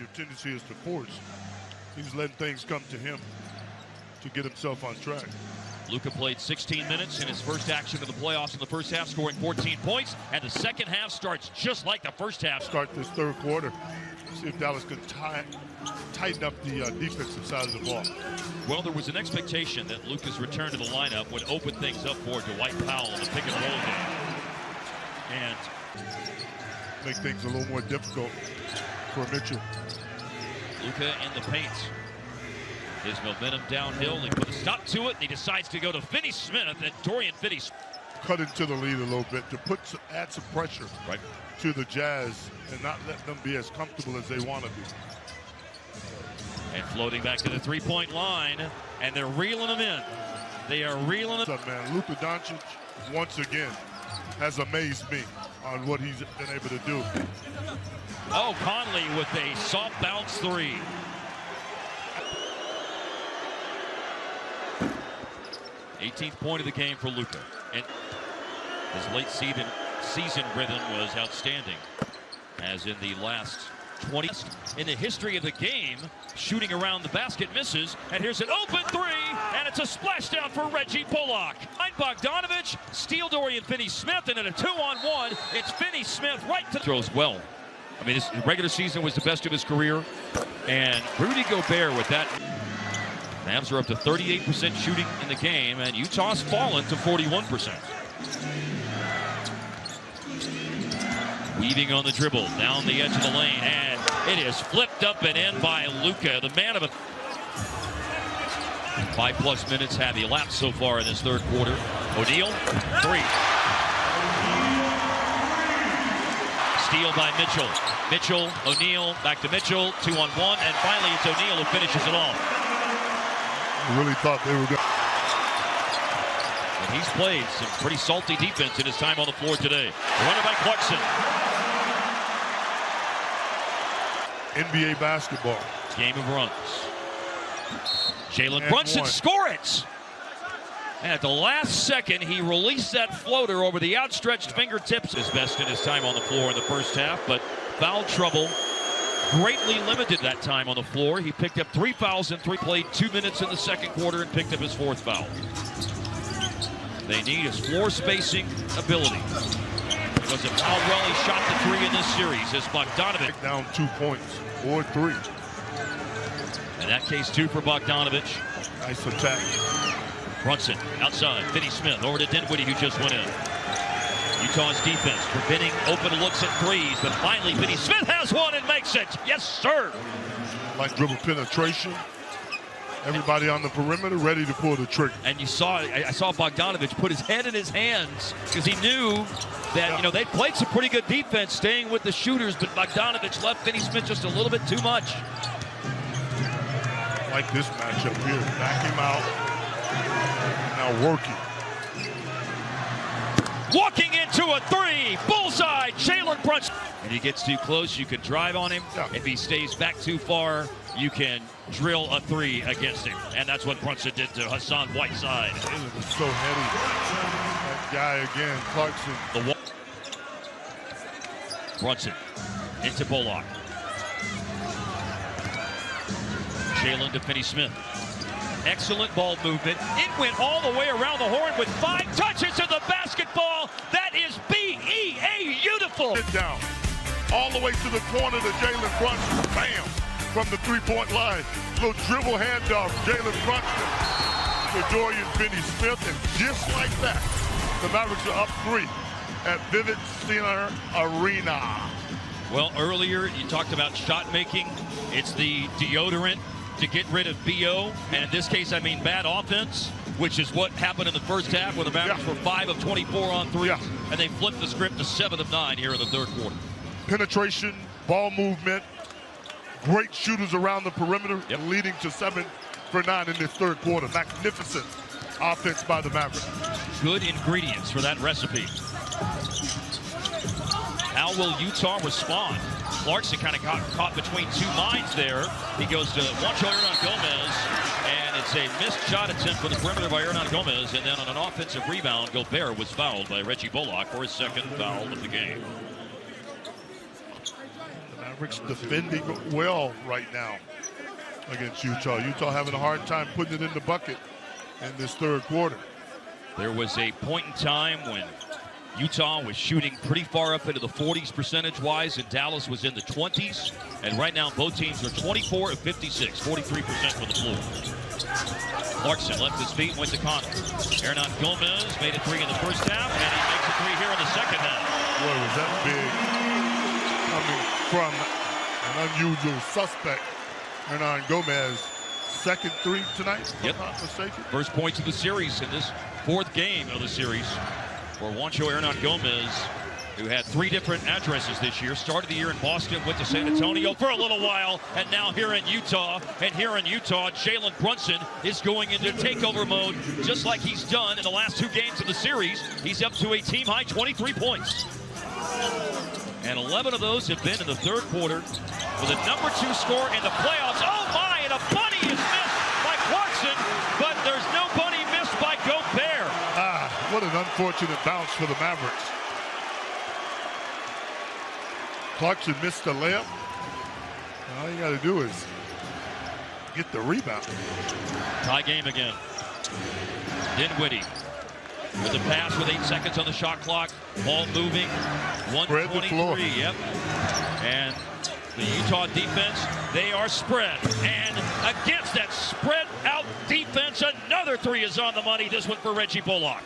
your tendency is to force. He's letting things come to him to get himself on track. Luka played 16 minutes in his first action of the playoffs in the first half, scoring 14 points, and the second half starts just like the first half. Start this third quarter, see if Dallas can tighten up the defensive side of the ball. Well, there was an expectation that Luka's return to the lineup would open things up for Dwight Powell in the pick and roll game, and make things a little more difficult for Mitchell. Luka in the paint. His momentum downhill, he put a stop to it, and he decides to go to Finney-Smith, and Dorian Finney-Smith cut into the lead a little bit to add some pressure to the Jazz and not let them be as comfortable as they want to be. And floating back to the three-point line, and they're reeling him in. They are reeling him. Man, Luka Doncic once again has amazed me on what he's been able to do. Oh, Conley with a soft bounce three. '18th point of the game for Luka, and his late season rhythm was outstanding, as in the last 20 in the history of the game. Shooting around the basket, misses, and here's an open three, and it's a splashdown for Reggie Bullock. Bogdanovich, steal Dorian Finney-Smith, and in a 2-on-1, it's Finney-Smith right to throws well. I mean, this regular season was the best of his career, and Rudy Gobert with that. Mavs are up to 38% shooting in the game, and Utah's fallen to 41%. Weaving on the dribble, down the edge of the lane, and it is flipped up and in by Luka, the man of it. 5+ minutes have elapsed so far in this third quarter. O'Neal, three. Steal by Mitchell. Mitchell, O'Neal, back to Mitchell, 2-on-1, and finally it's O'Neal who finishes it off. I really thought they were going. And he's played some pretty salty defense in his time on the floor today. Runner by Clarkson. NBA basketball. Game of runs. Jalen Brunson score it. And at the last second, he released that floater over the outstretched fingertips. His best in his time on the floor in the first half, but foul trouble greatly limited that time on the floor. He picked up 3 fouls and played 2 minutes in the second quarter and picked up his 4th foul. They need his floor spacing ability. Because of how well he shot the 3 in this series, as Bogdanovich down 2 points or 3. In that case, 2 for Bogdanovich. Nice attack. Brunson outside, Finney-Smith over to Dinwiddie, who just went in. Utah's defense preventing open looks at threes, but finally Finney-Smith has one and makes it. Yes, sir. Like dribble penetration. Everybody on the perimeter ready to pull the trigger. And you saw, I saw Bogdanovich put his head in his hands because he knew that, you know, they played some pretty good defense staying with the shooters, but Bogdanovich left Finney-Smith just a little bit too much. Like this matchup here. Back him out. Now working. Walking into a 3, bullseye, Jalen Brunson. If he gets too close, you can drive on him. Yeah. If he stays back too far, you can drill a 3 against him. And that's what Brunson did to Hassan Whiteside. Jalen was so heavy. That guy again, Clarkson. Brunson into Bullock. Jalen to Finney-Smith. Excellent ball movement. It went all the way around the horn with 5 touches of the basketball. That is B-E-A beautiful. Down all the way to the corner to Jalen Brunson. Bam! From the 3-point line. Little dribble handoff. Jalen Brunson to Dorian Finney-Smith. And just like that, the Mavericks are up 3 at Vivint Center Arena. Well, earlier you talked about shot making. It's the deodorant to get rid of BO, and in this case I mean bad offense, which is what happened in the first half where the Mavericks were 5 of 24 on 3, and they flipped the script to 7 of 9 here in the third quarter. Penetration, ball movement, great shooters around the perimeter, leading to 7 for 9 in this third quarter. Magnificent offense by the Mavericks. Good ingredients for that recipe. How will Utah respond? Clarkson kind of got caught between 2 minds there. He goes to Juancho Hernan-Gomez, and it's a missed shot attempt for the perimeter by Hernan-Gomez, and then on an offensive rebound, Gobert was fouled by Reggie Bullock for his 2nd foul of the game. The Mavericks defending well right now against Utah. Utah having a hard time putting it in the bucket in this third quarter. There was a point in time when Utah was shooting pretty far up into the 40s percentage-wise, and Dallas was in the 20s. And right now, both teams are 24 of 56, 43% from the floor. Clarkson left his feet and went to Connor. Hernan Gomez made a three in the first half, and he makes a three here in the second half. Boy, was that big coming from an unusual suspect, Hernan Gomez. Second three tonight, if I'm not mistaken. First points of the series in this fourth game of the series for Juancho Hernan Gomez, who had three different addresses this year. Started the year in Boston, went to San Antonio for a little while, and now here in Utah. And here in Utah, Jalen Brunson is going into takeover mode, just like he's done in the last two games of the series. He's up to a team-high 23 points. And 11 of those have been in the third quarter with a #2 score in the playoffs. Oh my, and a bunny is missed by Clarkson, but there's no bunny missed by Gobert. What an unfortunate bounce for the Mavericks. Clarkson missed the layup. All you got to do is get the rebound. Tie game again. Dinwiddie with a pass with 8 seconds on the shot clock. Ball moving. 123. Yep. And the Utah defense, they are spread. And against that spread out defense, another three is on the money. This one for Reggie Bullock.